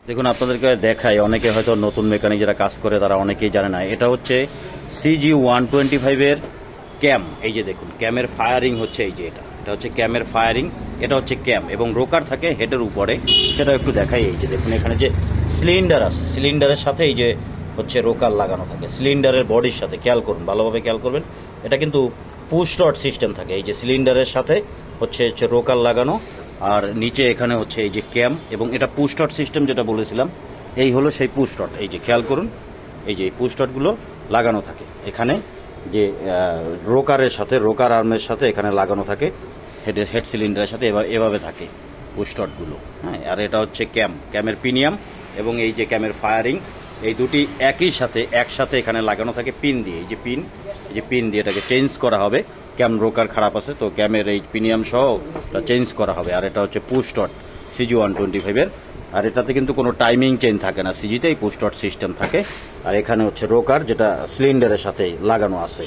দেখুন আপনাদেরকে দেখাই, অনেকে হয়তো নতুন মেকানিক যারা কাজ করে তারা অনেকেই জানে না। এটা হচ্ছে CG125 এর ক্যাম। এই যে দেখুন ক্যামের ফায়ারিং হচ্ছে, এই যে এটা হচ্ছে ক্যামের ফায়ারিং, এটা হচ্ছে ক্যাম এবং রোকার থাকে হেডের উপরে, সেটা একটু দেখাই। এই যে দেখুন এখানে যে সিলিন্ডার আছে, সিলিন্ডারের সাথে এই যে হচ্ছে রোকার লাগানো থাকে সিলিন্ডারের বডির সাথে। খেয়াল করুন, ভালোভাবে খেয়াল করবেন, এটা কিন্তু পুশ রড সিস্টেম থাকে। এই যে সিলিন্ডারের সাথে হচ্ছে রোকার লাগানো, আর নিচে এখানে হচ্ছে এই যে ক্যাম, এবং এটা পুশ রড সিস্টেম যেটা বলেছিলাম, এই হলো সেই পুশ রড। এই যে খেয়াল করুন, এই যে পুশ রডগুলো লাগানো থাকে এখানে, যে রোকারের সাথে, রোকার আর্মের সাথে এখানে লাগানো থাকে, হেড সিলিন্ডারের সাথে এভাবে থাকে পুশ রডগুলো। হ্যাঁ, আর এটা হচ্ছে ক্যামের পিনিয়াম এবং এই যে ক্যামের ফায়ারিং, এই দুটি একসাথে এখানে লাগানো থাকে পিন দিয়ে। এই যে পিন দিয়ে এটাকে চেঞ্জ করা হবে। ক্যাম রোকার খারাপ আছে তো ক্যামের এই পিনিয়াম সহ চেঞ্জ করা হবে। আর এটা হচ্ছে পুশ রড CG125 এর। আর এটাতে কিন্তু কোনো টাইমিং চেঞ্জ থাকে না, সিজিতেই পুশ রড সিস্টেম থাকে। আর এখানে হচ্ছে রোকার, যেটা সিলিন্ডারের সাথে লাগানো আছে।